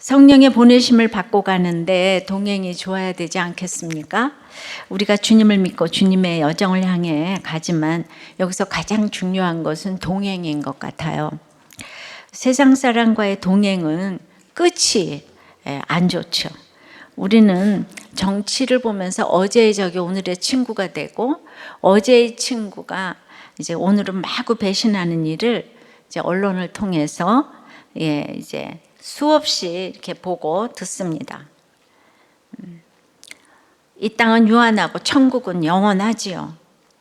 성령의 보내심을 받고 가는데 동행이 좋아야 되지 않겠습니까? 우리가 주님을 믿고 주님의 여정을 향해 가지만 여기서 가장 중요한 것은 동행인 것 같아요. 세상 사람과의 동행은 끝이 안 좋죠. 우리는 정치를 보면서 어제의 적이 오늘의 친구가 되고, 어제의 친구가 이제 오늘은 마구 배신하는 일을 이제 언론을 통해서 이제 수없이 이렇게 보고 듣습니다. 이 땅은 유한하고 천국은 영원하지요.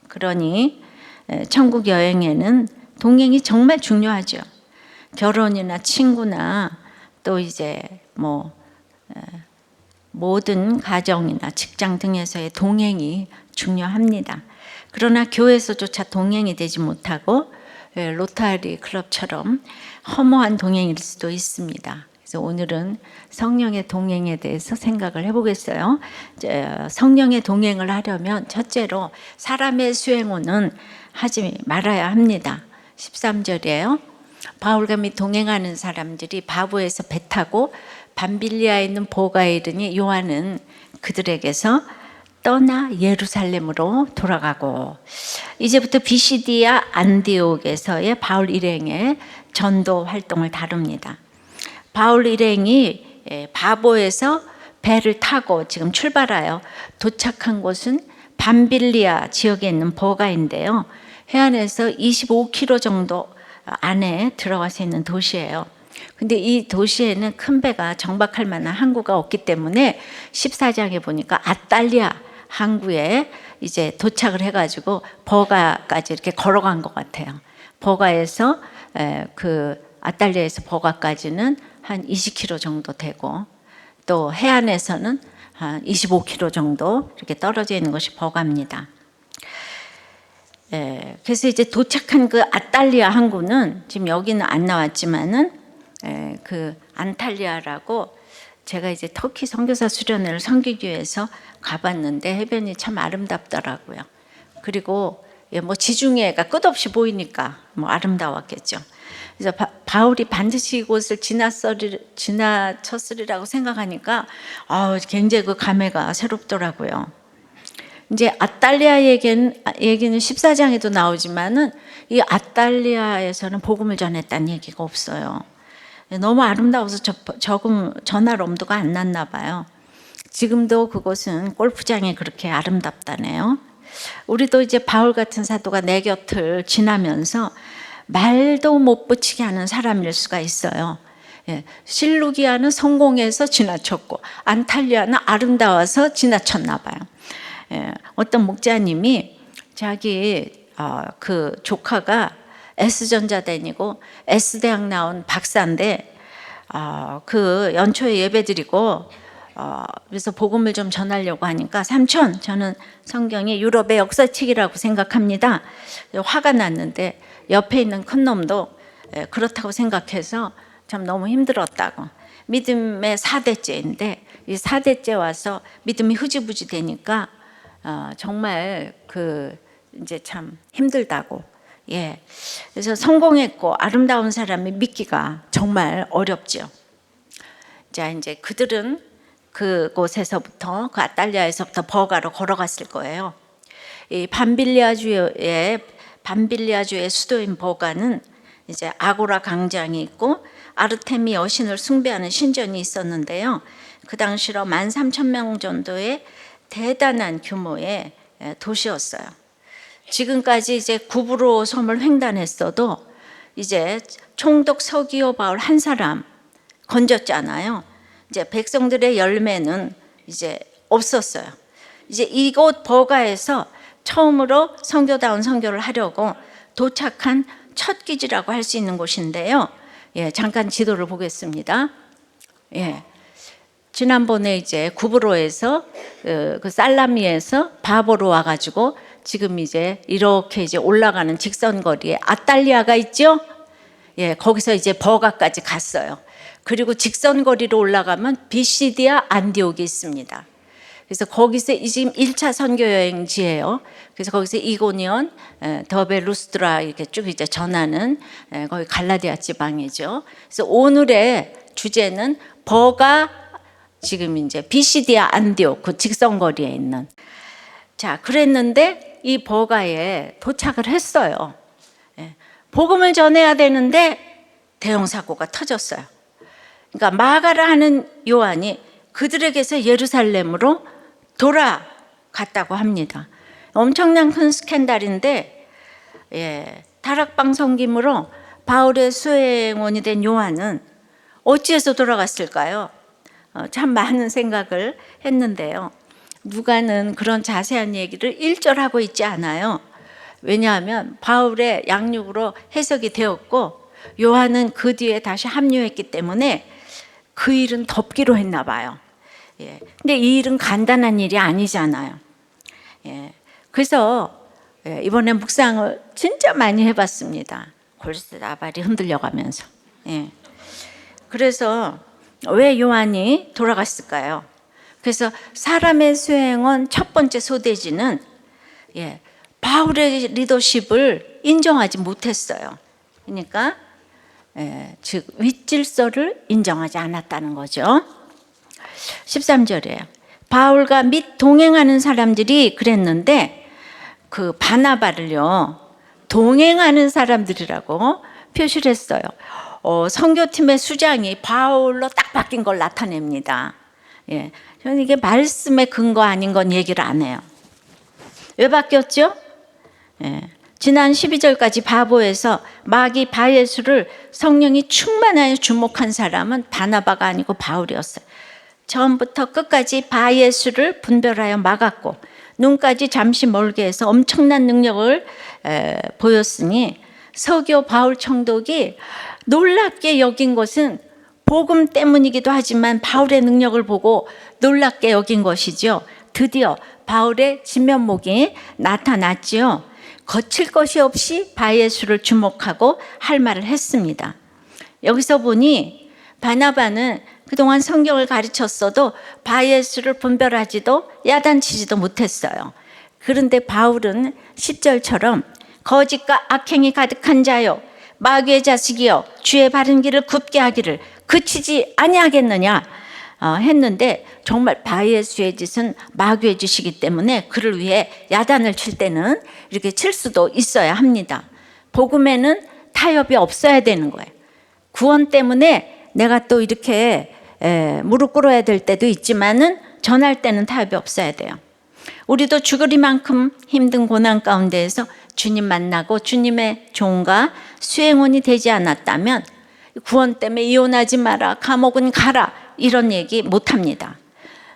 그러니 천국 여행에는 동행이 정말 중요하죠. 결혼이나 친구나 또 이제 모든 가정이나 직장 등에서의 동행이 중요합니다. 그러나 교회에서조차 동행이 되지 못하고 로타리 클럽처럼 허무한 동행일 수도 있습니다. 그래서 오늘은 성령의 동행에 대해서 생각을 해보겠어요. 성령의 동행을 하려면 첫째로 사람의 수행호는 하지 말아야 합니다. 13절이에요. 바울과 및 동행하는 사람들이 바보에서 배 타고 밤빌리아에 있는 보가에 이르니 요한은 그들에게서 떠나 예루살렘으로 돌아가고, 이제부터 비시디아 안디옥에서의 바울 일행의 전도 활동을 다룹니다. 바울 일행이 바보에서 배를 타고 지금 출발하여 도착한 곳은 밤빌리아 지역에 있는 보가인데요. 해안에서 25km 정도 안에 들어가서 있는 도시예요. 근데 이 도시에는 큰 배가 정박할 만한 항구가 없기 때문에 14장에 보니까 아탈리아 항구에 이제 도착을 해가지고 버가까지 이렇게 걸어간 것 같아요. 버가에서 그 아탈리아에서 버가까지는 한 20km 정도 되고, 또 해안에서는 한 25km 정도 이렇게 떨어져 있는 것이 버가입니다. 그래서 이제 도착한 그 아탈리아 항구는 지금 여기는 안 나왔지만은 그 안탈리아라고, 제가 이제 터키 선교사 수련회를 섬기기위해서 가봤는데 해변이 참 아름답더라고요. 그리고 지중해가 끝없이 보이니까 아름다웠겠죠. 그래서 바울이 반드시 이곳을 지나쳤으리라고 생각하니까 굉장히 그 감회가 새롭더라고요. 이제 아탈리아 얘기는 14장에도 나오지만은 이 아탈리아에서는 복음을 전했다는 얘기가 없어요. 너무 아름다워서 전할 엄두가 안 났나 봐요. 지금도 그곳은 골프장이 그렇게 아름답다네요. 우리도 이제 바울 같은 사도가 내 곁을 지나면서 말도 못 붙이게 하는 사람일 수가 있어요. 실루기아는 성공해서 지나쳤고 안탈리아는 아름다워서 지나쳤나 봐요. 어떤 목자님이 자기 그 조카가 S전자 다니고 S대학 나온 박사인데 그 연초에 예배드리고 그래서 복음을 좀 전하려고 하니까, 삼촌, 저는 성경이 유럽의 역사책이라고 생각합니다. 화가 났는데 옆에 있는 큰 놈도 그렇다고 생각해서 참 너무 힘들었다고. 믿음의 4대째인데 이 4대째 와서 믿음이 흐지부지 되니까 정말 이제 참 힘들다고. 그래서 성공했고 아름다운 사람이 믿기가 정말 어렵죠. 자, 이제 그들은 그곳에서부터, 그 아탈리아에서부터 버가로 걸어갔을 거예요. 이 밤빌리아주의 수도인 버가는 이제 아고라 광장이 있고 아르테미 여신을 숭배하는 신전이 있었는데요. 그 당시로 13,000명 정도의 대단한 규모의 도시였어요. 지금까지 이제 구브로 섬을 횡단했어도 이제 총독 서기오 바울 한 사람 건졌잖아요. 이제 백성들의 열매는 이제 없었어요. 이제 이곳 버가에서 처음으로 선교다운 선교를 하려고 도착한 첫 기지라고 할 수 있는 곳인데요. 잠깐 지도를 보겠습니다. 지난번에 이제 구브로에서 그 살라미에서 바보로 와가지고 지금 이제 이렇게 이제 올라가는 직선거리에 아탈리아가 있죠? 거기서 이제 버가까지 갔어요. 그리고 직선거리로 올라가면 비시디아 안디옥이 있습니다. 그래서 거기서 지금 1차 선교 여행지예요. 그래서 거기서 이고니온, 더베, 루스드라 이렇게 쭉 이제 전하는 거기 갈라디아 지방이죠. 그래서 오늘의 주제는 버가 지금 이제 비시디아 안디옥 그 직선거리에 있는. 자, 그랬는데 이 버가에 도착을 했어요. 예. 복음을 전해야 되는데 대형 사고가 터졌어요. 그러니까 마가를 하는 요한이 그들에게서 예루살렘으로 돌아갔다고 합니다. 엄청난 큰 스캔들인데, 예, 다락방 섬김으로 바울의 수행원이 된 요한은 어찌해서 돌아갔을까요? 참 많은 생각을 했는데요. 누가는 그런 자세한 얘기를 일절하고 있지 않아요. 왜냐하면 바울의 양육으로 해석이 되었고 요한은 그 뒤에 다시 합류했기 때문에 그 일은 덮기로 했나 봐요. 예. 근데 이 일은 간단한 일이 아니잖아요. 예. 그래서 이번에 묵상을 진짜 많이 해봤습니다. 골수다발이 흔들려가면서. 예. 그래서 왜 요한이 돌아갔을까요? 그래서 사람의 수행원 첫 번째 소대지는 바울의 리더십을 인정하지 못했어요. 그러니까 즉 윗질서를 인정하지 않았다는 거죠. 13절이에요. 바울과 및 동행하는 사람들이 그랬는데 그 바나바를요 동행하는 사람들이라고 표시를 했어요. 선교팀의 수장이 바울로 딱 바뀐 걸 나타냅니다. 예, 저는 이게 말씀에 근거 아닌 건 얘기를 안 해요. 왜 바뀌었죠? 예, 지난 12절까지 바보에서 마귀 바예수를 성령이 충만하여 주목한 사람은 바나바가 아니고 바울이었어요. 처음부터 끝까지 바예수를 분별하여 막았고 눈까지 잠시 멀게 해서 엄청난 능력을 보였으니 서교 바울 총독이 놀랍게 여긴 것은 복음 때문이기도 하지만 바울의 능력을 보고 놀랍게 여긴 것이죠. 드디어 바울의 진면목이 나타났지요. 거칠 것이 없이 바예수를 주목하고 할 말을 했습니다. 여기서 보니 바나바는 그동안 성경을 가르쳤어도 바예수를 분별하지도 야단치지도 못했어요. 그런데 바울은 10절처럼 거짓과 악행이 가득한 자요 마귀의 자식이여 주의 바른 길을 굽게 하기를 그치지 아니하겠느냐 했는데 정말 바예수의 짓은 마귀의 짓이기 때문에 그를 위해 야단을 칠 때는 이렇게 칠 수도 있어야 합니다. 복음에는 타협이 없어야 되는 거예요. 구원 때문에 내가 또 이렇게 무릎 꿇어야 될 때도 있지만은 전할 때는 타협이 없어야 돼요. 우리도 죽으리만큼 힘든 고난 가운데에서 주님 만나고 주님의 종과 수행원이 되지 않았다면 구원 때문에 이혼하지 마라, 감옥은 가라 이런 얘기 못합니다.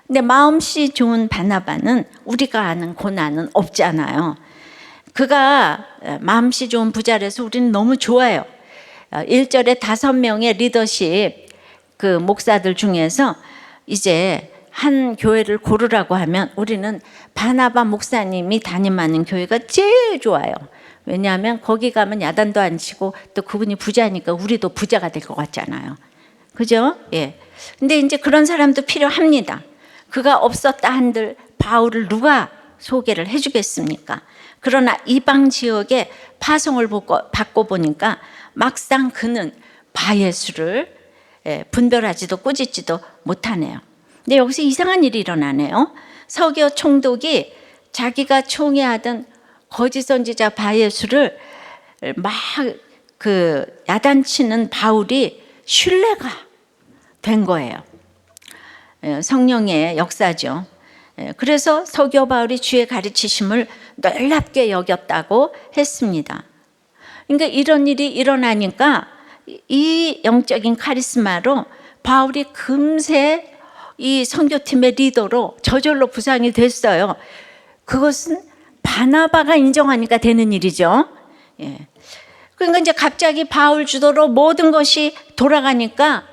근데 마음씨 좋은 바나바는 우리가 아는 고난은 없잖아요. 그가 마음씨 좋은 부자라서 우리는 너무 좋아요. 1절에 5명의 리더십 그 목사들 중에서 이제 한 교회를 고르라고 하면 우리는 바나바 목사님이 담임하는 교회가 제일 좋아요. 왜냐하면 거기 가면 야단도 안 치고 또 그분이 부자니까 우리도 부자가 될 것 같잖아요. 그죠? 예. 근데 이제 그런 사람도 필요합니다. 그가 없었다 한들 바울을 누가 소개를 해주겠습니까? 그러나 이방 지역에 파송을 받고 보니까 막상 그는 바예수를 분별하지도 꾸짖지도 못하네요. 근데 여기서 이상한 일이 일어나네요. 서교 총독이 자기가 총애하던 거짓 선지자 바예수를 막 그 야단치는 바울이 신뢰가 된 거예요. 성령의 역사죠. 그래서 서교 바울이 주의 가르치심을 놀랍게 여겼다고 했습니다. 그러니까 이런 일이 일어나니까 이 영적인 카리스마로 바울이 금세 이 선교팀의 리더로 저절로 부상이 됐어요. 그것은 바나바가 인정하니까 되는 일이죠. 예. 그러니까 이제 갑자기 바울 주도로 모든 것이 돌아가니까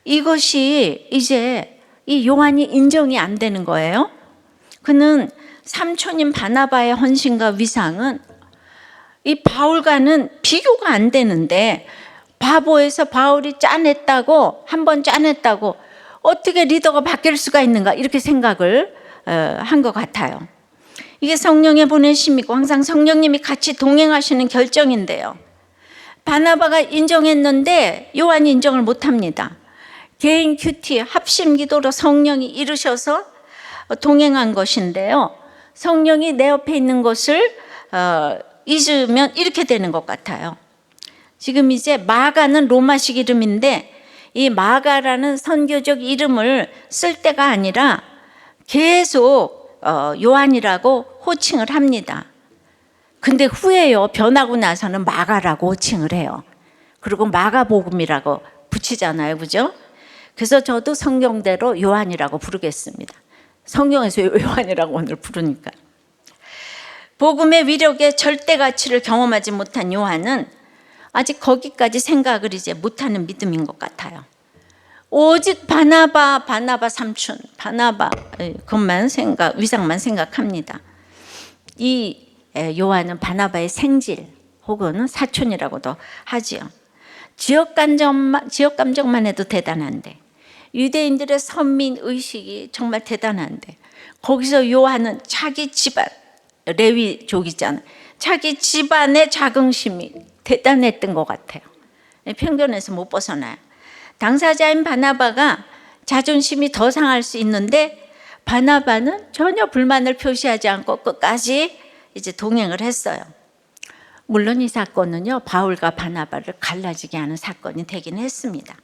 이것이 이제 이 요한이 인정이 안 되는 거예요. 그는 삼촌인 바나바의 헌신과 위상은 이 바울과는 비교가 안 되는데 바보에서 바울이 짜냈다고 한번 짜냈다고 어떻게 리더가 바뀔 수가 있는가 이렇게 생각을 한 것 같아요. 이게 성령의 보내심이고 항상 성령님이 같이 동행하시는 결정인데요. 바나바가 인정했는데 요한이 인정을 못합니다. 개인 큐티 합심 기도로 성령이 이루셔서 동행한 것인데요. 성령이 내 옆에 있는 것을 잊으면 이렇게 되는 것 같아요. 지금 이제 마가는 로마식 이름인데 이 마가라는 선교적 이름을 쓸 때가 아니라 계속 요한이라고 호칭을 합니다. 근데 후에요, 변하고 나서는 마가라고 호칭을 해요. 그리고 마가복음이라고 붙이잖아요, 그죠? 그래서 저도 성경대로 요한이라고 부르겠습니다. 성경에서 요한이라고 오늘 부르니까. 복음의 위력의 절대 가치를 경험하지 못한 요한은 아직 거기까지 생각을 이제 못하는 믿음인 것 같아요. 오직 바나바 삼촌, 바나바 그것만 위상만 생각합니다. 이 요한은 바나바의 생질 혹은 사촌이라고도 하지요. 지역 감정만 해도 대단한데, 유대인들의 선민 의식이 정말 대단한데, 거기서 요한은 자기 집안, 레위족이잖아요. 자기 집안의 자긍심이 대단했던 것 같아요. 편견에서 못 벗어나요. 당사자인 바나바가 자존심이 더 상할 수 있는데 바나바는 전혀 불만을 표시하지 않고 끝까지 이제 동행을 했어요. 물론 이 사건은요, 바울과 바나바를 갈라지게 하는 사건이 되긴 했습니다.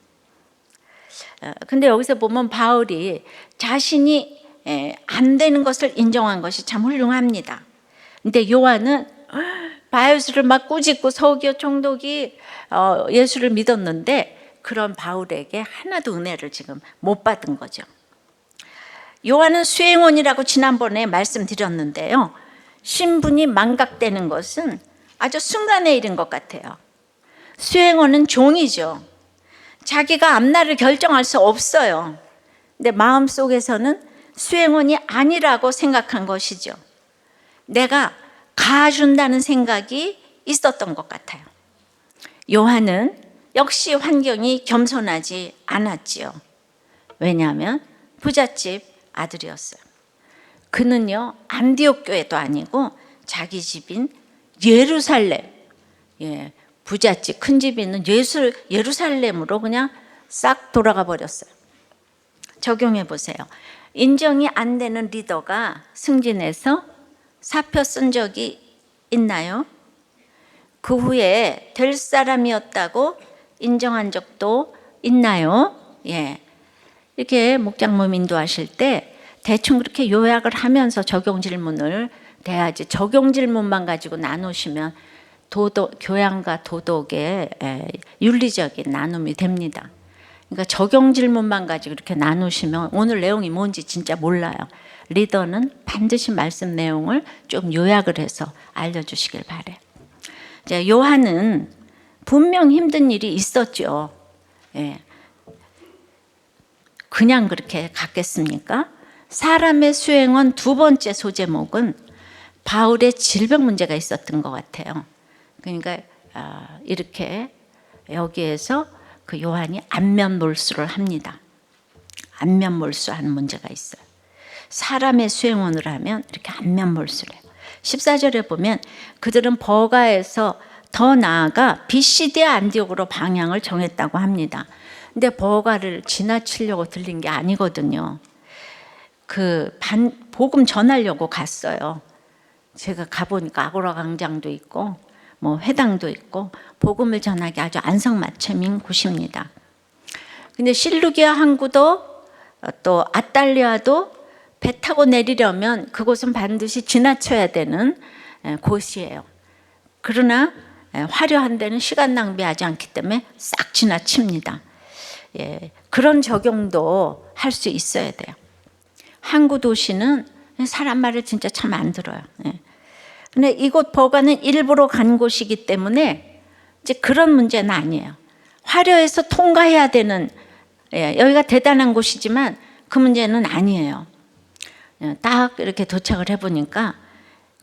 근데 여기서 보면 바울이 자신이 안 되는 것을 인정한 것이 참 훌륭합니다. 근데 요한은 바요스를 막 꾸짖고 서기오 총독이 예수를 믿었는데 그런 바울에게 하나도 은혜를 지금 못 받은 거죠. 요한은 수행원이라고 지난번에 말씀드렸는데요, 신분이 망각되는 것은 아주 순간의 일인 것 같아요. 수행원은 종이죠. 자기가 앞날을 결정할 수 없어요. 근데 마음속에서는 수행원이 아니라고 생각한 것이죠. 내가 가준다는 생각이 있었던 것 같아요. 요한은 역시 환경이 겸손하지 않았지요. 왜냐하면 부잣집 아들이었어요. 그는요, 안디옥 교회도 아니고 자기 집인 예루살렘, 부잣집 큰 집이 있는 예루살렘으로 그냥 싹 돌아가 버렸어요. 적용해 보세요. 인정이 안 되는 리더가 승진해서 사표 쓴 적이 있나요? 그 후에 될 사람이었다고 인정한 적도 있나요? 이렇게 목장모임 인도하실 때 대충 그렇게 요약을 하면서 적용 질문을 돼야지, 적용 질문만 가지고 나누시면 교양과 도덕의 윤리적인 나눔이 됩니다. 그러니까 적용 질문만 가지고 이렇게 나누시면 오늘 내용이 뭔지 진짜 몰라요. 리더는 반드시 말씀 내용을 좀 요약을 해서 알려주시길 바래요. 요한은 분명 힘든 일이 있었죠. 그냥 그렇게 갔겠습니까? 사람의 수행원 두 번째 소제목은 바울의 질병 문제가 있었던 것 같아요. 그러니까 이렇게 여기에서 그 요한이 안면몰수를 합니다. 안면몰수하는 문제가 있어요. 사람의 수행원을 하면 이렇게 안면몰수를 해요. 14절에 보면 그들은 버가에서 더 나아가 비시디아 안디옥으로 방향을 정했다고 합니다. 근데 버가를 지나치려고 들린 게 아니거든요. 복음 전하려고 갔어요. 제가 가보니까 아고라 광장도 있고 뭐 회당도 있고 복음을 전하기 아주 안성맞춤인 곳입니다. 근데 실루기아 항구도 또 아탈리아도 배 타고 내리려면 그곳은 반드시 지나쳐야 되는 곳이에요. 그러나 화려한 데는 시간 낭비하지 않기 때문에 싹 지나칩니다. 그런 적용도 할 수 있어야 돼요. 항구 도시는 사람 말을 진짜 참 안 들어요. 근데 이곳 버가는 일부러 간 곳이기 때문에 이제 그런 문제는 아니에요. 화려해서 통과해야 되는, 여기가 대단한 곳이지만 그 문제는 아니에요. 딱 이렇게 도착을 해보니까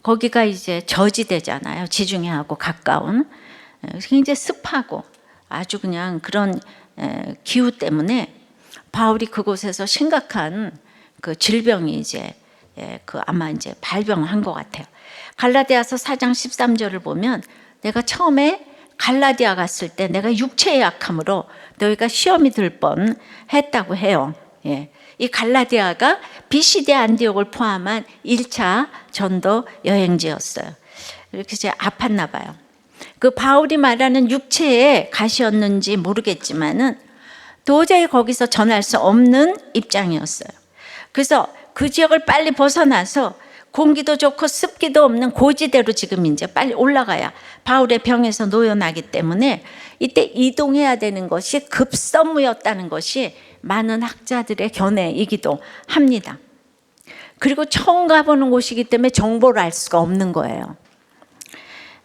거기가 이제 저지대잖아요. 지중해하고 가까운. 굉장히 습하고 아주 그냥 그런 기후 때문에 바울이 그곳에서 심각한 그 질병이 이제 아마 이제 발병한 것 같아요. 갈라디아서 4장 13절을 보면 내가 처음에 갈라디아 갔을 때 내가 육체의 약함으로 너희가 시험이 들 뻔 했다고 해요. 예. 이 갈라디아가 비시대 안디옥을 포함한 1차 전도 여행지였어요. 이렇게 이제 아팠나 봐요. 그 바울이 말하는 육체의 가시였는지 모르겠지만은 도저히 거기서 전할 수 없는 입장이었어요. 그래서 그 지역을 빨리 벗어나서 공기도 좋고 습기도 없는 고지대로 지금 이제 빨리 올라가야 바울의 병에서 놓여나기 때문에 이때 이동해야 되는 것이 급선무였다는 것이 많은 학자들의 견해이기도 합니다. 그리고 처음 가보는 곳이기 때문에 정보를 알 수가 없는 거예요.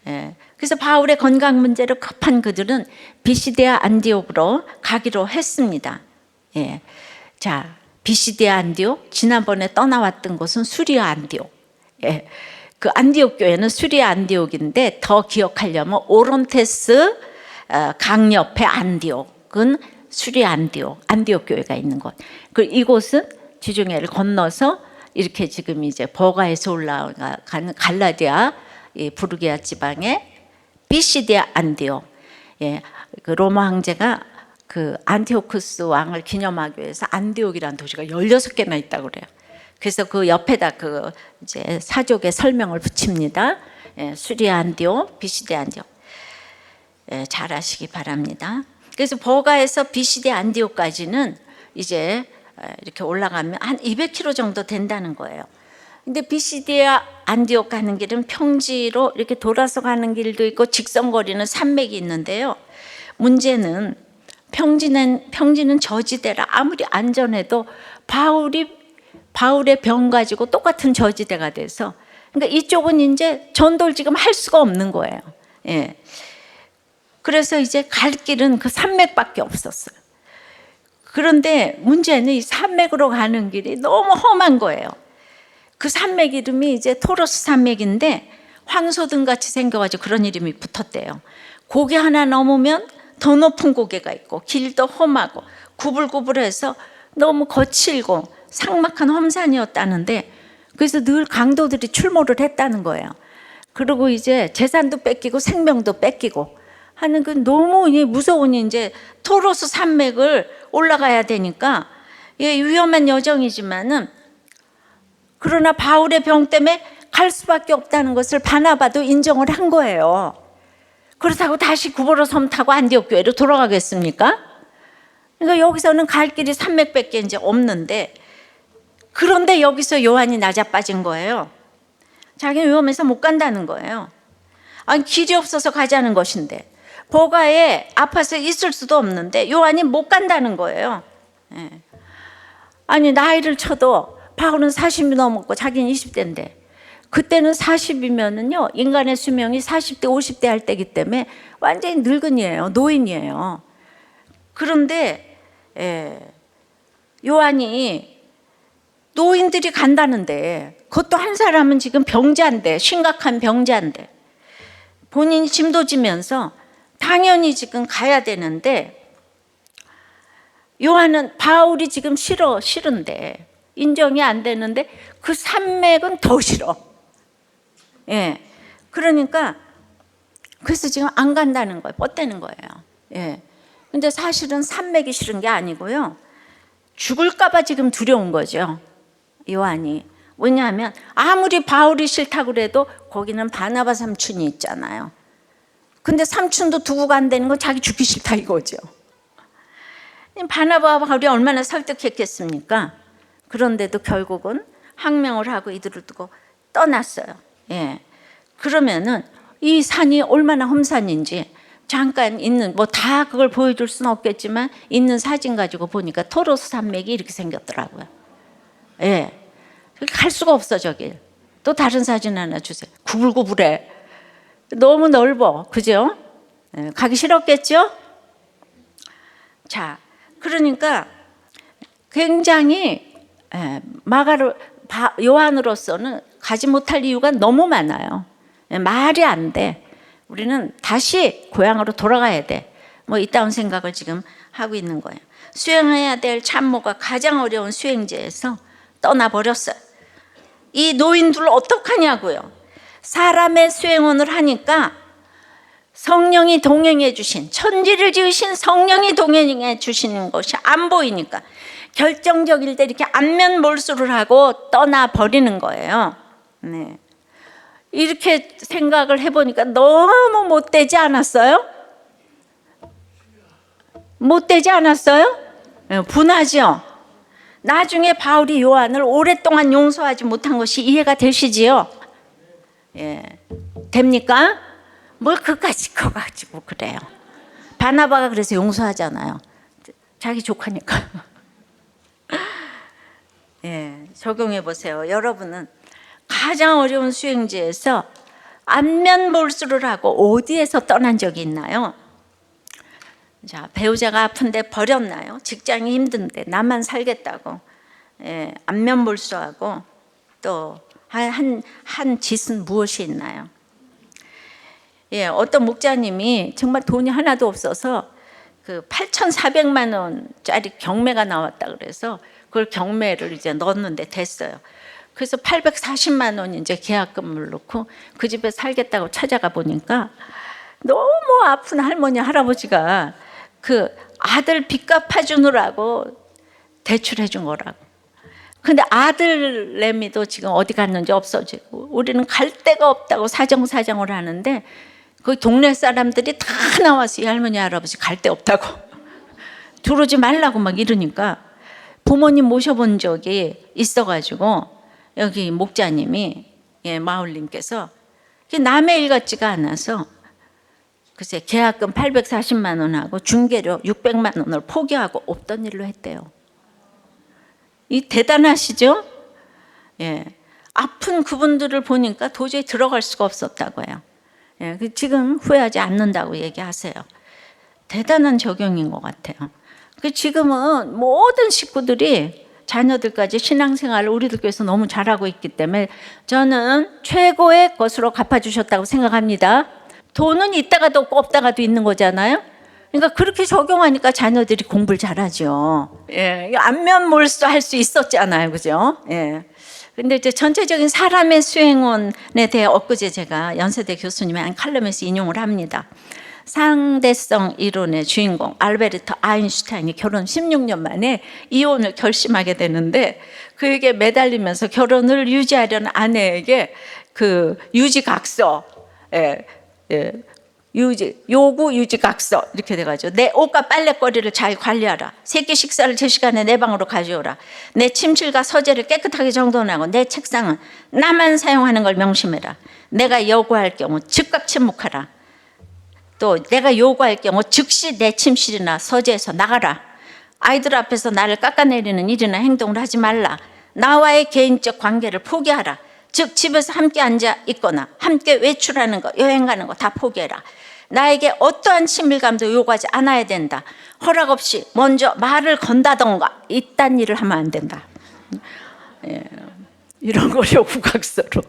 예. 그래서 바울의 건강 문제로 급한 그들은 비시디아 안디옥으로 가기로 했습니다. 예. 자, 비시디아 안디옥, 지난번에 떠나왔던 곳은 수리아 안디옥. 예. 그 안디옥 교회는 수리아 안디옥인데 더 기억하려면 오론테스 강 옆에 안디옥은 수리아 안디옥, 안디옥 교회가 있는 곳. 그 이곳은 지중해를 건너서 이렇게 지금 이제 버가에서 올라가는 갈라디아 부르기아 지방의 비시디아 안디옥. 예, 그 로마 황제가 그 안티오쿠스 왕을 기념하기 위해서 안디옥이라는 도시가 16개나 있다고 그래요. 그래서 그 옆에다 그 이제 사족의 설명을 붙입니다. 예, 수리아 안디옥, 비시디아 안디옥. 예, 잘 아시기 바랍니다. 그래서 버가에서 비시디아 안디옥까지는 이제 이렇게 올라가면 한 200km 정도 된다는 거예요. 근데 비시디아 안디옥 가는 길은 평지로 이렇게 돌아서 가는 길도 있고 직선거리는 산맥이 있는데요. 문제는 평지는 저지대라 아무리 안전해도 바울의 병 가지고 똑같은 저지대가 돼서 그러니까 이쪽은 이제 전도를 지금 할 수가 없는 거예요. 예. 그래서 이제 갈 길은 그 산맥밖에 없었어요. 그런데 문제는 이 산맥으로 가는 길이 너무 험한 거예요. 그 산맥 이름이 이제 토로스 산맥인데 황소등 같이 생겨가지고 그런 이름이 붙었대요. 고개 하나 넘으면 더 높은 고개가 있고 길도 험하고 구불구불해서 너무 거칠고 삭막한 험산이었다는데 그래서 늘 강도들이 출몰을 했다는 거예요. 그리고 이제 재산도 뺏기고 생명도 뺏기고 하는 그 너무 무서운 이제 토로스 산맥을 올라가야 되니까 위험한 여정이지만은 그러나 바울의 병 때문에 갈 수밖에 없다는 것을 바나바도 인정을 한 거예요. 그렇다고 다시 구보로 섬 타고 안디옥 교회로 돌아가겠습니까? 그러니까 여기서는 갈 길이 산맥밖에 이제 없는데 그런데 여기서 요한이 낮아빠진 거예요. 자기는 위험해서 못 간다는 거예요. 아니 길이 없어서 가자는 것인데 버가에 아파서 있을 수도 없는데 요한이 못 간다는 거예요. 예. 아니 나이를 쳐도 바울은 40이 넘었고 자기는 20대인데 그때는 40이면은요 인간의 수명이 40대 50대 할 때기 때문에 완전히 늙은이에요. 노인이에요. 그런데 요한이 노인들이 간다는데 그것도 한 사람은 지금 병자인데 심각한 병자인데 본인이 짐도 지면서 당연히 지금 가야 되는데 요한은 바울이 지금 싫은데 인정이 안 되는데 그 산맥은 더 싫어. 예. 그러니까 그래서 지금 안 간다는 거예요. 뻗대는 거예요. 예. 근데 사실은 산맥이 싫은 게 아니고요. 죽을까봐 지금 두려운 거죠. 요한이. 왜냐하면 아무리 바울이 싫다고 그래도 거기는 바나바 삼촌이 있잖아요. 근데 삼촌도 두고 간다는 건 자기 죽기 싫다 이거죠. 바나바와 바울이 얼마나 설득했겠습니까? 그런데도 결국은 항명을 하고 이들을 두고 떠났어요. 예. 그러면은 이 산이 얼마나 험산인지 잠깐 있는 뭐 다 그걸 보여줄 수는 없겠지만 있는 사진 가지고 보니까 토로스 산맥이 이렇게 생겼더라고요. 예. 갈 수가 없어 저길. 또 다른 사진 하나 주세요. 구불구불해. 너무 넓어. 그죠? 예. 가기 싫었겠죠? 자, 그러니까 굉장히 요한으로서는 가지 못할 이유가 너무 많아요. 말이 안 돼. 우리는 다시 고향으로 돌아가야 돼. 뭐 이따운 생각을 지금 하고 있는 거예요. 수행해야 될 참모가 가장 어려운 수행제에서 떠나버렸어요. 이 노인들을 어떡하냐고요. 사람의 수행원을 하니까 성령이 동행해 주신, 천지를 지으신 성령이 동행해 주시는 것이 안 보이니까 결정적일 때 이렇게 안면 몰수를 하고 떠나버리는 거예요. 네. 이렇게 생각을 해보니까 너무 못되지 않았어요? 못되지 않았어요? 분하죠? 나중에 바울이 요한을 오랫동안 용서하지 못한 것이 이해가 되시지요? 예. 됩니까? 뭘 그까짓 거 가지고 그래요. 바나바가 그래서 용서하잖아요. 자기 조카니까. 예, 적용해 보세요. 여러분은 가장 어려운 수행지에서 안면 몰수를 하고 어디에서 떠난 적이 있나요? 자, 배우자가 아픈데 버렸나요? 직장이 힘든데 나만 살겠다고 안면 몰수하고 또 한 짓은 무엇이 있나요? 어떤 목자님이 정말 돈이 하나도 없어서 그 8,400만 원짜리 경매가 나왔다 그래서 그걸 경매를 이제 넣었는데 됐어요. 그래서 840만 원 이제 계약금을 넣고 그 집에 살겠다고 찾아가 보니까 너무 아픈 할머니 할아버지가 그 아들 빚 갚아주느라고 대출해 준 거라고. 근데 아들 내미도 지금 어디 갔는지 없어지고 우리는 갈 데가 없다고 사정을 하는데 그 동네 사람들이 다 나와서 이 할머니 할아버지 갈 데 없다고 들어오지 말라고 막 이러니까 부모님 모셔본 적이 있어가지고 여기 목자님이 마을님께서 남의 일 같지가 않아서 글쎄 계약금 840만 원하고 중개료 600만 원을 포기하고 없던 일로 했대요. 이 대단하시죠? 아픈 그분들을 보니까 도저히 들어갈 수가 없었다고요. 지금 후회하지 않는다고 얘기하세요. 대단한 적용인 것 같아요. 지금은 모든 식구들이 자녀들까지 신앙생활을 우리들 교회에서 너무 잘하고 있기 때문에 저는 최고의 것으로 갚아주셨다고 생각합니다. 돈은 있다가도 없고 없다가도 있는 거잖아요. 그러니까 그렇게 적용하니까 자녀들이 공부를 잘하죠. 안면 몰수할 수 있었잖아요, 그죠? 근데 이제 전체적인 사람의 수행원에 대해 엊그제 제가 연세대 교수님의 한 칼럼에서 인용을 합니다. 상대성 이론의 주인공 알베르트 아인슈타인이 결혼 16년 만에 이혼을 결심하게 되는데 그에게 매달리면서 결혼을 유지하려는 아내에게 그 유지각서, 요구 유지각서 이렇게 돼가지고 내 옷과 빨래거리를 잘 관리하라. 새끼 식사를 제 시간에 내 방으로 가져오라. 내 침실과 서재를 깨끗하게 정돈하고 내 책상은 나만 사용하는 걸 명심해라. 내가 요구할 경우 즉각 침묵하라. 또 내가 요구할 경우 즉시 내 침실이나 서재에서 나가라. 아이들 앞에서 나를 깎아내리는 일이나 행동을 하지 말라. 나와의 개인적 관계를 포기하라. 즉 집에서 함께 앉아 있거나 함께 외출하는 거, 여행 가는 거 다 포기해라. 나에게 어떠한 친밀감도 요구하지 않아야 된다. 허락 없이 먼저 말을 건다던가 이딴 일을 하면 안 된다. 이런 걸 요구각서로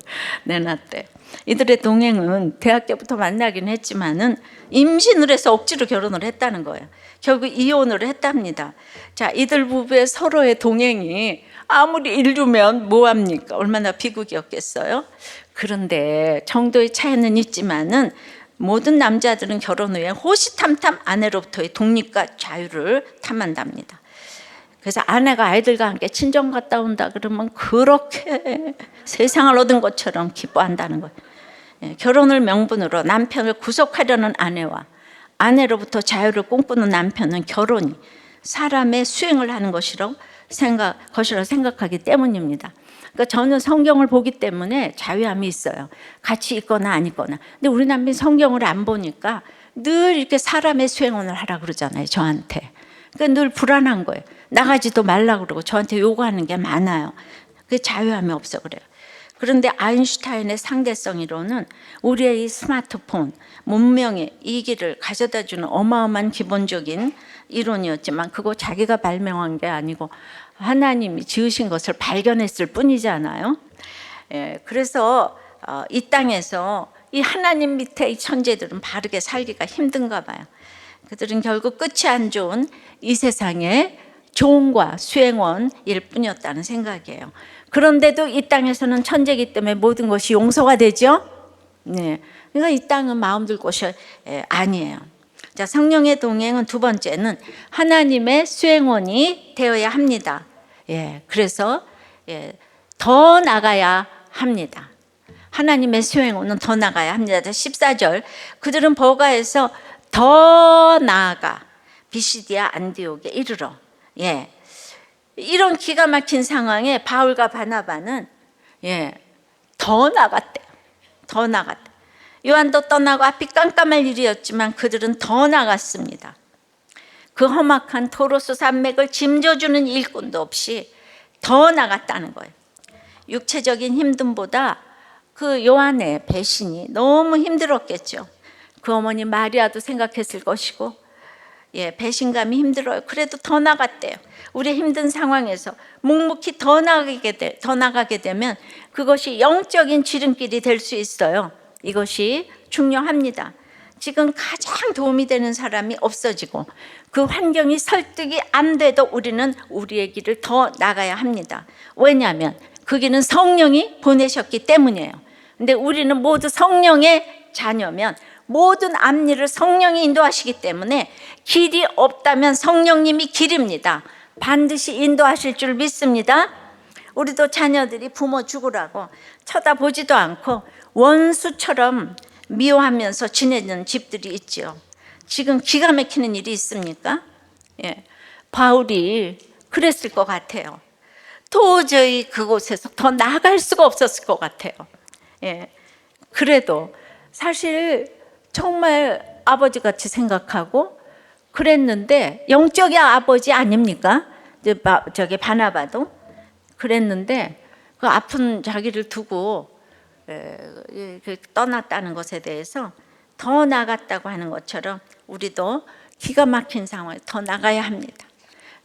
내놨대. 이들의 동행은 대학교부터 만나긴 했지만은 임신을 해서 억지로 결혼을 했다는 거예요. 결국 이혼을 했답니다. 자, 이들 부부의 서로의 동행이 아무리 인류면 뭐합니까? 얼마나 비극이었겠어요? 그런데 정도의 차이는 있지만은 모든 남자들은 결혼 후에 호시탐탐 아내로부터의 독립과 자유를 탐한답니다. 그래서 아내가 아이들과 함께 친정 갔다 온다 그러면 그렇게 세상을 얻은 것처럼 기뻐한다는 거예요. 결혼을 명분으로 남편을 구속하려는 아내와 아내로부터 자유를 꿈꾸는 남편은 결혼이 사람의 수행을 하는 것이라고 생각하기 때문입니다. 그러니까 저는 성경을 보기 때문에 자유함이 있어요. 같이 있거나 안 있거나. 근데 우리 남편이 성경을 안 보니까 늘 이렇게 사람의 수행원을 하라 그러잖아요, 저한테. 그러니까 늘 불안한 거예요. 나가지도 말라고 그러고 저한테 요구하는 게 많아요. 그게 자유함이 없어 그래요. 그런데 아인슈타인의 상대성 이론은 우리의 이 스마트폰, 문명의 이 길을 가져다주는 어마어마한 기본적인 이론이었지만 그거 자기가 발명한 게 아니고 하나님이 지으신 것을 발견했을 뿐이잖아요. 그래서 이 땅에서 이 하나님 밑에 이 천재들은 바르게 살기가 힘든가 봐요. 그들은 결국 끝이 안 좋은 이 세상의 종과 수행원일 뿐이었다는 생각이에요. 그런데도 이 땅에서는 천재이기 때문에 모든 것이 용서가 되죠. 네. 그러니까 이 땅은 마음 둘 곳이 아니에요. 자, 성령의 동행은 두 번째는 하나님의 수행원이 되어야 합니다. 예, 그래서 더 나가야 합니다. 하나님의 수행원은 더 나가야 합니다. 14절, 그들은 버가에서 더 나아가 비시디아 안디옥에 이르러. 예, 이런 기가 막힌 상황에 바울과 바나바는 더 나갔대요. 더 나갔대. 요한도 떠나고 앞이 깜깜할 일이었지만 그들은 더 나갔습니다. 그 험악한 토로스 산맥을 짐져주는 일꾼도 없이 더 나갔다는 거예요. 육체적인 힘듦보다 그 요한의 배신이 너무 힘들었겠죠. 그 어머니 마리아도 생각했을 것이고, 배신감이 힘들어요. 그래도 더 나갔대요. 우리 힘든 상황에서 묵묵히 더 나가게 되면 그것이 영적인 지름길이 될 수 있어요. 이것이 중요합니다. 지금 가장 도움이 되는 사람이 없어지고 그 환경이 설득이 안 돼도 우리는 우리의 길을 더 나가야 합니다. 왜냐하면 그 길은 성령이 보내셨기 때문이에요. 근데 우리는 모두 성령의 자녀면 모든 앞일을 성령이 인도하시기 때문에 길이 없다면 성령님이 길입니다. 반드시 인도하실 줄 믿습니다. 우리도 자녀들이 부모 죽으라고 쳐다보지도 않고 원수처럼 미워하면서 지내는 집들이 있죠. 지금 기가 막히는 일이 있습니까? 바울이 그랬을 것 같아요. 도저히 그곳에서 더 나갈 수가 없었을 것 같아요. 그래도 사실 정말 아버지같이 생각하고 그랬는데, 영적인 아버지 아닙니까? 저기 바나바도 그랬는데 그 아픈 자기를 두고 떠났다는 것에 대해서 더 나갔다고 하는 것처럼 우리도 기가 막힌 상황에 더 나가야 합니다.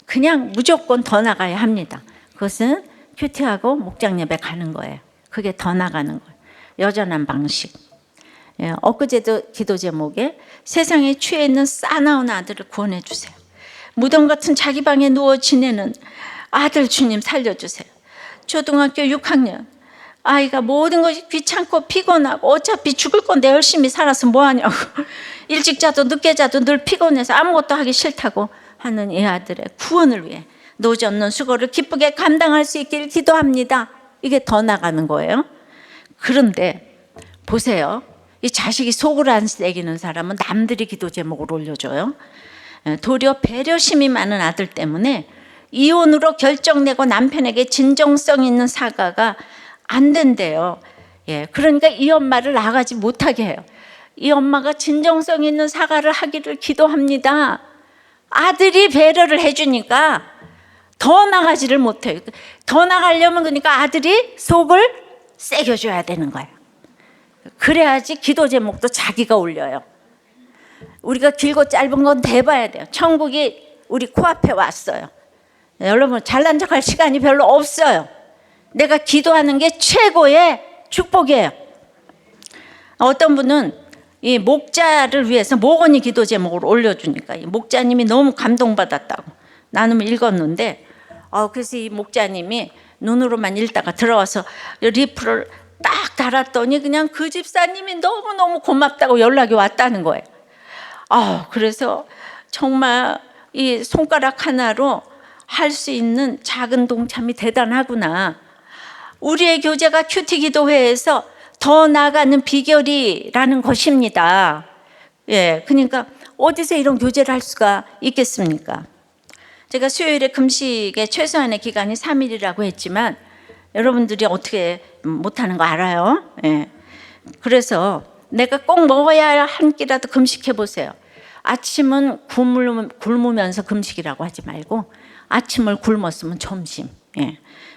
그냥 무조건 더 나가야 합니다. 그것은 큐티하고 목장 예배 가는 거예요. 그게 더 나가는 거예요. 여전한 방식. 엊그제도 기도 제목에 세상에 취해 있는 싸나운 아들을 구원해 주세요. 무덤 같은 자기 방에 누워 지내는 아들 주님 살려주세요. 초등학교 6학년 아이가 모든 것이 귀찮고 피곤하고 어차피 죽을 건데 열심히 살아서 뭐하냐고, 일찍 자도 늦게 자도 늘 피곤해서 아무것도 하기 싫다고 하는 이 아들의 구원을 위해 노젓는 수고를 기쁘게 감당할 수 있길 기도합니다. 이게 더 나가는 거예요. 그런데 보세요. 이 자식이 속을 안 새기는 사람은 남들이 기도 제목을 올려줘요. 도리어 배려심이 많은 아들 때문에 이혼으로 결정내고 남편에게 진정성 있는 사과가 안 된대요. 그러니까 이 엄마를 나가지 못하게 해요. 이 엄마가 진정성 있는 사과를 하기를 기도합니다. 아들이 배려를 해주니까 더 나가지를 못해요. 더 나가려면 그러니까 아들이 속을 새겨줘야 되는 거예요. 그래야지 기도 제목도 자기가 올려요. 우리가 길고 짧은 건 대봐야 돼요. 천국이 우리 코앞에 왔어요. 여러분, 잘난 척할 시간이 별로 없어요. 내가 기도하는 게 최고의 축복이에요. 어떤 분은 이 목자를 위해서 목원이 기도 제목을 올려주니까 이 목자님이 너무 감동받았다고 나눔을 읽었는데, 그래서 이 목자님이 눈으로만 읽다가 들어와서 리플을 딱 달았더니 그냥 그 집사님이 너무너무 고맙다고 연락이 왔다는 거예요. 그래서 정말 이 손가락 하나로 할 수 있는 작은 동참이 대단하구나. 우리의 교제가 큐티 기도회에서 더 나아가는 비결이라는 것입니다. 그러니까 어디서 이런 교제를 할 수가 있겠습니까? 제가 수요일에 금식의 최소한의 기간이 3일이라고 했지만 여러분들이 어떻게 못하는 거 알아요? 그래서 내가 꼭 먹어야 할 한 끼라도 금식해 보세요. 아침은 굶으면서 금식이라고 하지 말고 아침을 굶었으면 점심.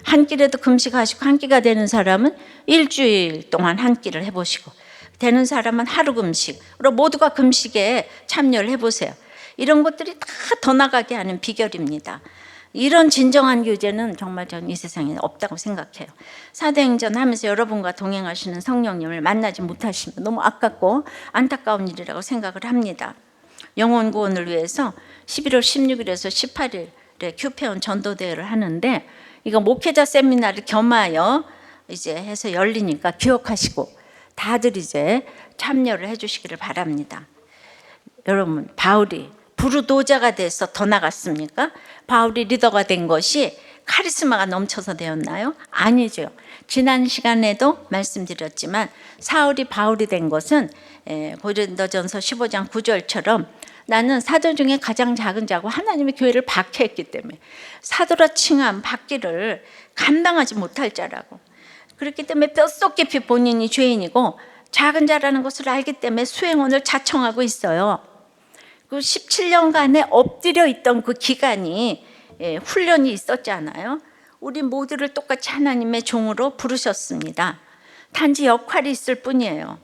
한 끼라도 금식하시고, 한 끼가 되는 사람은 일주일 동안 한 끼를 해보시고, 되는 사람은 하루 금식. 그리고 모두가 금식에 참여를 해보세요. 이런 것들이 다 더 나가게 하는 비결입니다. 이런 진정한 교제는 정말 저는 이 세상에 없다고 생각해요. 사도행전 하면서 여러분과 동행하시는 성령님을 만나지 못하시면 너무 아깝고 안타까운 일이라고 생각을 합니다. 영혼 구원을 위해서 11월 16일에서 18일에 큐페온 전도대회를 하는데, 이거 목회자 세미나를 겸하여 이제 해서 열리니까 기억하시고 다들 이제 참여를 해주시기를 바랍니다. 여러분, 바울이 부르도자가 돼서 더 나갔습니까? 바울이 리더가 된 것이 카리스마가 넘쳐서 되었나요? 아니죠. 지난 시간에도 말씀드렸지만 사울이 바울이 된 것은 고린도전서 15장 9절처럼 나는 사도 중에 가장 작은 자고 하나님의 교회를 박해했기 때문에 사도라 칭함 받기를 감당하지 못할 자라고, 그렇기 때문에 뼛속 깊이 본인이 죄인이고 작은 자라는 것을 알기 때문에 수행원을 자청하고 있어요. 그 17년간에 엎드려 있던 그 기간이 훈련이 있었잖아요. 우리 모두를 똑같이 하나님의 종으로 부르셨습니다. 단지 역할이 있을 뿐이에요.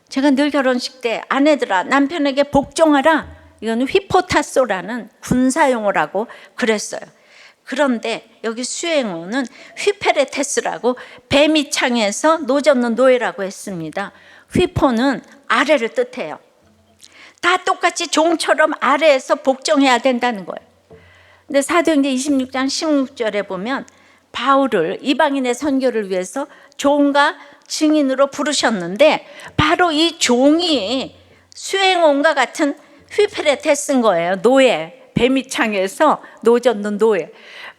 제가 늘 결혼식 때 아내들아 남편에게 복종하라, 이건 휘포타소라는 군사용어라고 그랬어요. 그런데 여기 수행어는 휘페레테스라고 뱀이창에서 노젓는 노예라고 했습니다. 휘포는 아래를 뜻해요. 다 똑같이 종처럼 아래에서 복종해야 된다는 거예요. 근데 사도행전 26장 16절에 보면 바울을 이방인의 선교를 위해서 종과 증인으로 부르셨는데 바로 이 종이 수행원과 같은 휘페레테스인 거예요. 노예, 뱀이창에서 노젓는 노예.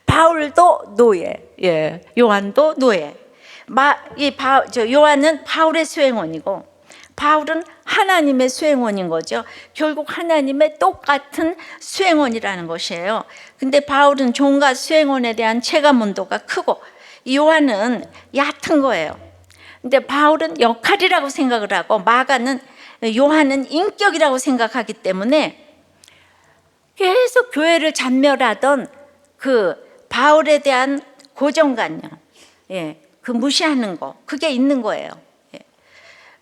바울도 노예, 요한도 노예. 요한은 바울의 수행원이고 바울은 하나님의 수행원인 거죠. 결국 하나님의 똑같은 수행원이라는 것이에요. 근데 바울은 종과 수행원에 대한 체감 온도가 크고 요한은 얕은 거예요. 근데 바울은 역할이라고 생각을 하고 요한은 인격이라고 생각하기 때문에 계속 교회를 잔멸하던 그 바울에 대한 고정관념, 그 무시하는 거, 그게 있는 거예요.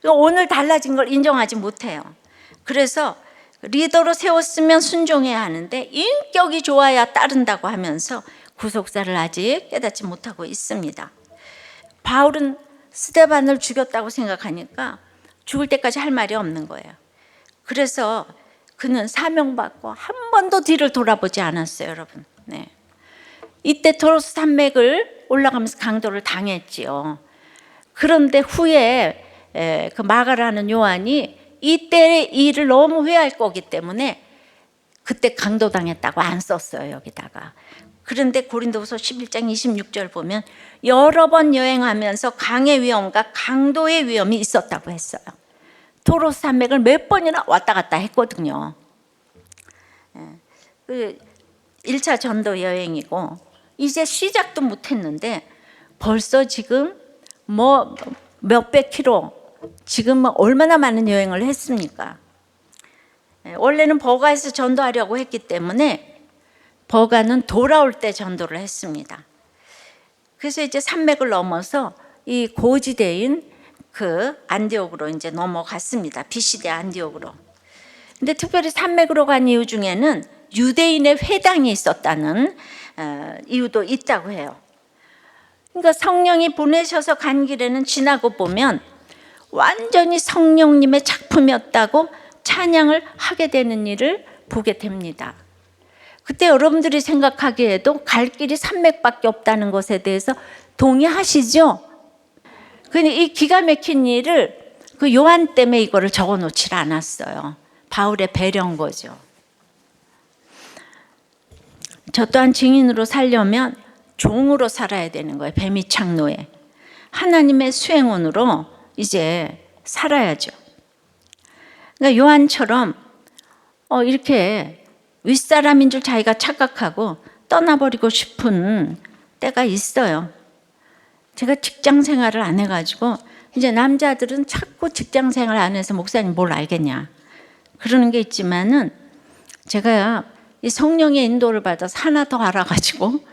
오늘 달라진 걸 인정하지 못해요. 그래서 리더로 세웠으면 순종해야 하는데 인격이 좋아야 따른다고 하면서 구속사를 아직 깨닫지 못하고 있습니다. 바울은 스데반을 죽였다고 생각하니까 죽을 때까지 할 말이 없는 거예요. 그래서 그는 사명받고 한 번도 뒤를 돌아보지 않았어요, 여러분. 이때 토로스 산맥을 올라가면서 강도를 당했지요. 그런데 후에 그 마가라는 요한이 이때의 일을 너무 후회할 거기 때문에 그때 강도당했다고 안 썼어요, 여기다가. 그런데 고린도후서 11장 26절 보면 여러 번 여행하면서 강의 위험과 강도의 위험이 있었다고 했어요. 토로스 산맥을 몇 번이나 왔다 갔다 했거든요. 그 1차 전도 여행이고 이제 시작도 못했는데 벌써 지금 몇백 킬로, 지금 얼마나 많은 여행을 했습니까? 원래는 버가에서 전도하려고 했기 때문에 버가는 돌아올 때 전도를 했습니다. 그래서 이제 산맥을 넘어서 이 고지대인 그 안디옥으로 이제 넘어갔습니다. 비시대 안디옥으로. 근데 특별히 산맥으로 간 이유 중에는 유대인의 회당이 있었다는 이유도 있다고 해요. 그러니까 성령이 보내셔서 간 길에는 지나고 보면 완전히 성령님의 작품이었다고 찬양을 하게 되는 일을 보게 됩니다. 그때 여러분들이 생각하기에도 갈 길이 산맥밖에 없다는 것에 대해서 동의하시죠? 근데 이 기가 막힌 일을 그 요한 때문에 이거를 적어 놓질 않았어요. 바울의 배려인 거죠. 저 또한 증인으로 살려면 종으로 살아야 되는 거예요. 뱀이창노예. 하나님의 수행원으로 이제 살아야죠. 그러니까 요한처럼 이렇게 윗사람인 줄 자기가 착각하고 떠나버리고 싶은 때가 있어요. 제가 직장 생활을 안 해가지고 이제 남자들은 자꾸 직장 생활 안 해서 목사님 뭘 알겠냐 그러는 게 있지만은 제가 이 성령의 인도를 받아서 하나 더 알아가지고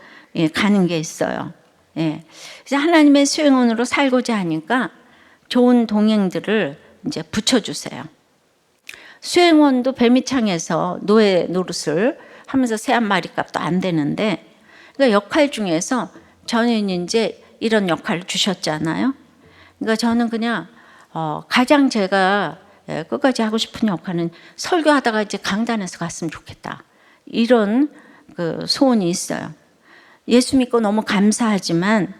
가는 게 있어요. 이제 하나님의 수행원으로 살고자 하니까 좋은 동행들을 이제 붙여주세요. 수행원도 뱀이창에서 노예 노릇을 하면서 새 한 마리 값도 안 되는데, 그러니까 역할 중에서 저는 이제 이런 역할을 주셨잖아요. 그러니까 저는 그냥 가장 제가 끝까지 하고 싶은 역할은 설교하다가 이제 강단에서 갔으면 좋겠다. 이런 그 소원이 있어요. 예수 믿고 너무 감사하지만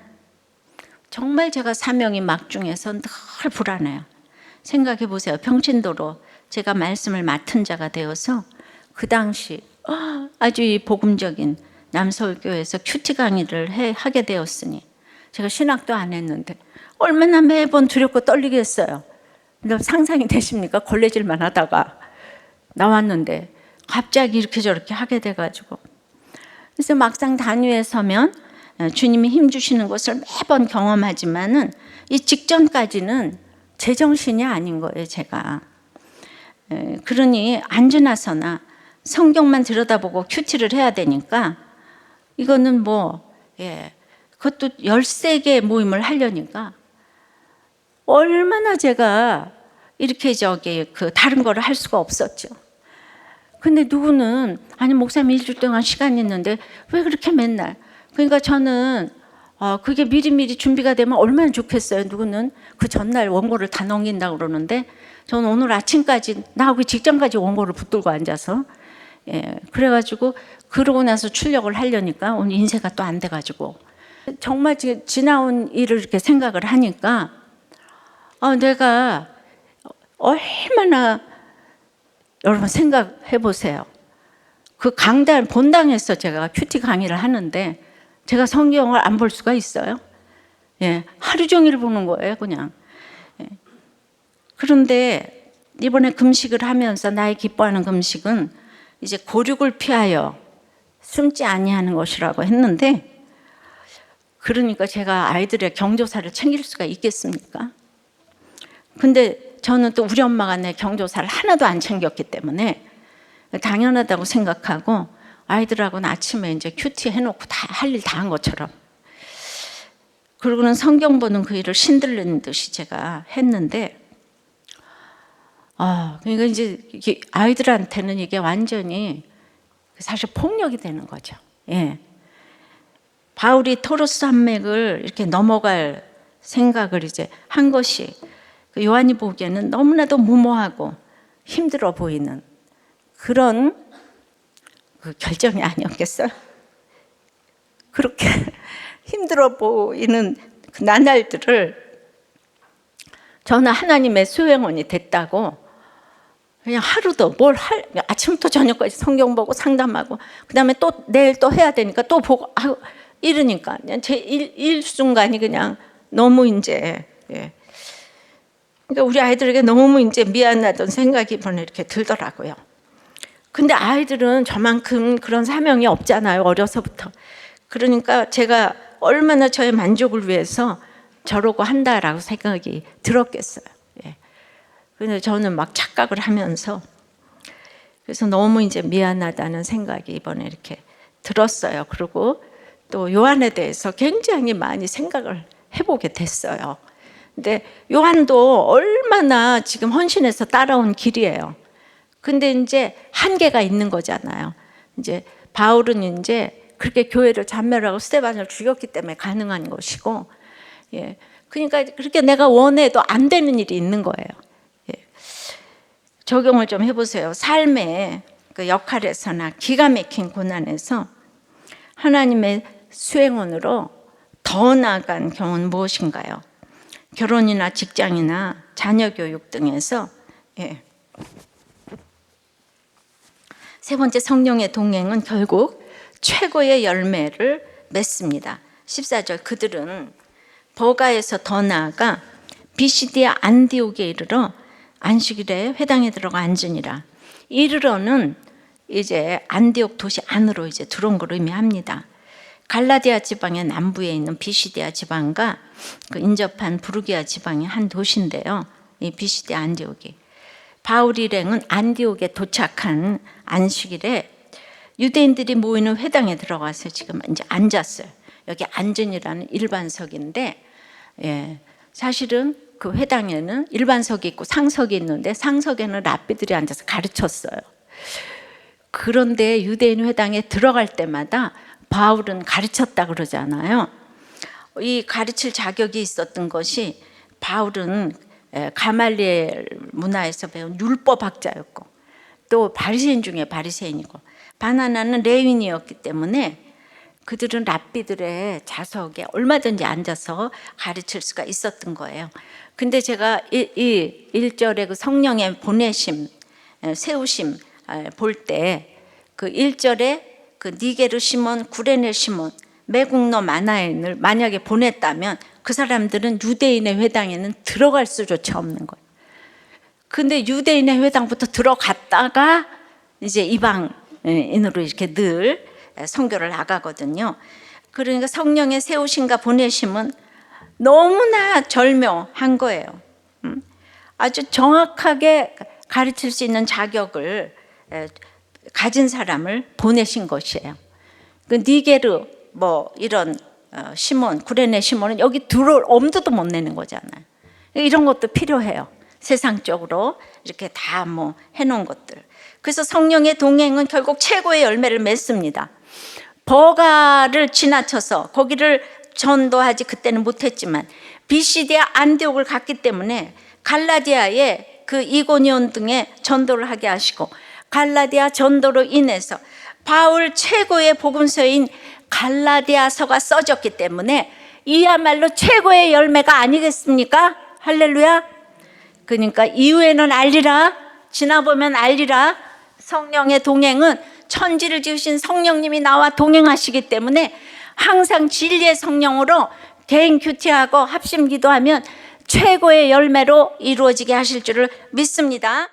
정말 제가 사명이 막중해서 늘 불안해요. 생각해 보세요. 평신도로 제가 말씀을 맡은 자가 되어서 그 당시 아주 이 복음적인 남서울교회에서 큐티 강의를 하게 되었으니, 제가 신학도 안 했는데 얼마나 매번 두렵고 떨리겠어요. 근데 상상이 되십니까? 걸레질만 하다가 나왔는데 갑자기 이렇게 저렇게 하게 돼가지고, 그래서 막상 단위에 서면 주님이 힘 주시는 것을 매번 경험하지만은 이 직전까지는 제정신이 아닌 거예요, 제가. 그러니 앉으나서나 성경만 들여다보고 큐티를 해야 되니까, 이거는 그것도 13개 모임을 하려니까 얼마나 제가 이렇게 다른 거를 할 수가 없었죠. 근데 누구는 아니 목사님 일주일 동안 시간이 있는데 왜 그렇게 맨날, 그러니까 저는 그게 미리미리 준비가 되면 얼마나 좋겠어요. 누구는 그 전날 원고를 다 넘긴다고 그러는데 저는 오늘 아침까지 나오기 직전까지 원고를 붙들고 앉아서, 그래가지고 그러고 나서 출력을 하려니까 오늘 인쇄가 또 안 돼가지고, 정말 지나온 일을 이렇게 생각을 하니까 내가 얼마나, 여러분 생각해 보세요. 그 본당에서 제가 큐티 강의를 하는데 제가 성경을 안 볼 수가 있어요? 하루 종일 보는 거예요, 그냥. 그런데 이번에 금식을 하면서 나의 기뻐하는 금식은 이제 고륙을 피하여 숨지 아니하는 것이라고 했는데, 그러니까 제가 아이들의 경조사를 챙길 수가 있겠습니까? 근데 저는 또 우리 엄마가 내 경조사를 하나도 안 챙겼기 때문에 당연하다고 생각하고 아이들하고는 아침에 이제 큐티 해놓고 다 할 일 다 한 것처럼, 그리고는 성경 보는 그 일을 신들리는 듯이 제가 했는데, 그러니까 이제 아이들한테는 이게 완전히 사실 폭력이 되는 거죠. 바울이 토로스 산맥을 이렇게 넘어갈 생각을 이제 한 것이 요한이 보기에는 너무나도 무모하고 힘들어 보이는 그런 그 결정이 아니었겠어요? 그렇게 힘들어 보이는 그 나날들을 저는 하나님의 수행원이 됐다고, 그냥 하루도 아침부터 저녁까지 성경 보고 상담하고, 그 다음에 또 내일 또 해야 되니까 또 보고, 이러니까 그냥 제 일순간이 그냥 너무 이제, 그러니까 우리 아이들에게 너무 이제 미안하던 생각이 이번에 이렇게 들더라고요. 근데 아이들은 저만큼 그런 사명이 없잖아요, 어려서부터. 그러니까 제가 얼마나 저의 만족을 위해서 저러고 한다라고 생각이 들었겠어요. 근데 저는 막 착각을 하면서, 그래서 너무 이제 미안하다는 생각이 이번에 이렇게 들었어요. 그리고 또 요한에 대해서 굉장히 많이 생각을 해보게 됐어요. 근데 요한도 얼마나 지금 헌신해서 따라온 길이에요. 근데 이제 한계가 있는 거잖아요. 이제 바울은 이제 그렇게 교회를 잔멸하고 스데반을 죽였기 때문에 가능한 것이고, 그러니까 그렇게 내가 원해도 안 되는 일이 있는 거예요. 적용을 좀 해보세요. 삶의 그 역할에서나 기가 막힌 고난에서 하나님의 수행원으로 더 나아간 경우는 무엇인가요? 결혼이나 직장이나 자녀 교육 등에서. 세 번째, 성령의 동행은 결국 최고의 열매를 맺습니다. 14절, 그들은 버가에서 더 나아가 비시디아 안디옥에 이르러 안식일에 회당에 들어가 앉으니라. 이르러는 이제 안디옥 도시 안으로 이제 들어온 걸 의미합니다. 갈라디아 지방의 남부에 있는 비시디아 지방과 그 인접한 부르기아 지방의 한 도시인데요. 이 비시디아 안디옥이, 바울 일행은 안디옥에 도착한 안식일에 유대인들이 모이는 회당에 들어가서 지금 이제 앉았어요. 여기 앉은이라는 일반석인데, 사실은 그 회당에는 일반석이 있고 상석이 있는데 상석에는 랍비들이 앉아서 가르쳤어요. 그런데 유대인 회당에 들어갈 때마다 바울은 가르쳤다 그러잖아요. 이 가르칠 자격이 있었던 것이, 바울은 가말리엘 문화에서 배운 율법학자였고 또 바리새인 중에 바리새인이고 바나나는 레위인이었기 때문에 그들은 랍비들의 좌석에 얼마든지 앉아서 가르칠 수가 있었던 거예요. 근데 제가 이 1절의 그 성령의 보내심, 세우심 볼 때 그 1절에 그 니게르 시몬, 구레네 시몬, 매국노 마나엔을 만약에 보냈다면 그 사람들은 유대인의 회당에는 들어갈 수조차 없는 거예요. 근데 유대인의 회당부터 들어갔다가 이제 이방인으로 이렇게 늘 선교를 나가거든요. 그러니까 성령의 세우심과 보내심은 너무나 절묘한 거예요. 아주 정확하게 가르칠 수 있는 자격을 가진 사람을 보내신 것이에요. 그 니게르 뭐 이런 시몬, 구레네 시몬은 여기 들어올 엄두도 못 내는 거잖아요. 이런 것도 필요해요. 세상적으로 이렇게 다 뭐 해놓은 것들. 그래서 성령의 동행은 결국 최고의 열매를 맺습니다. 버가를 지나쳐서 거기를 전도하지 그때는 못했지만 비시디아 안디옥을 갔기 때문에 갈라디아에 그 이고니온 등에 전도를 하게 하시고 갈라디아 전도로 인해서 바울 최고의 복음서인 갈라디아서가 써졌기 때문에 이야말로 최고의 열매가 아니겠습니까? 할렐루야. 그러니까 이후에는 알리라, 지나보면 알리라. 성령의 동행은 천지를 지으신 성령님이 나와 동행하시기 때문에 항상 진리의 성령으로 개인 큐티하고 합심 기도하면 최고의 열매로 이루어지게 하실 줄을 믿습니다.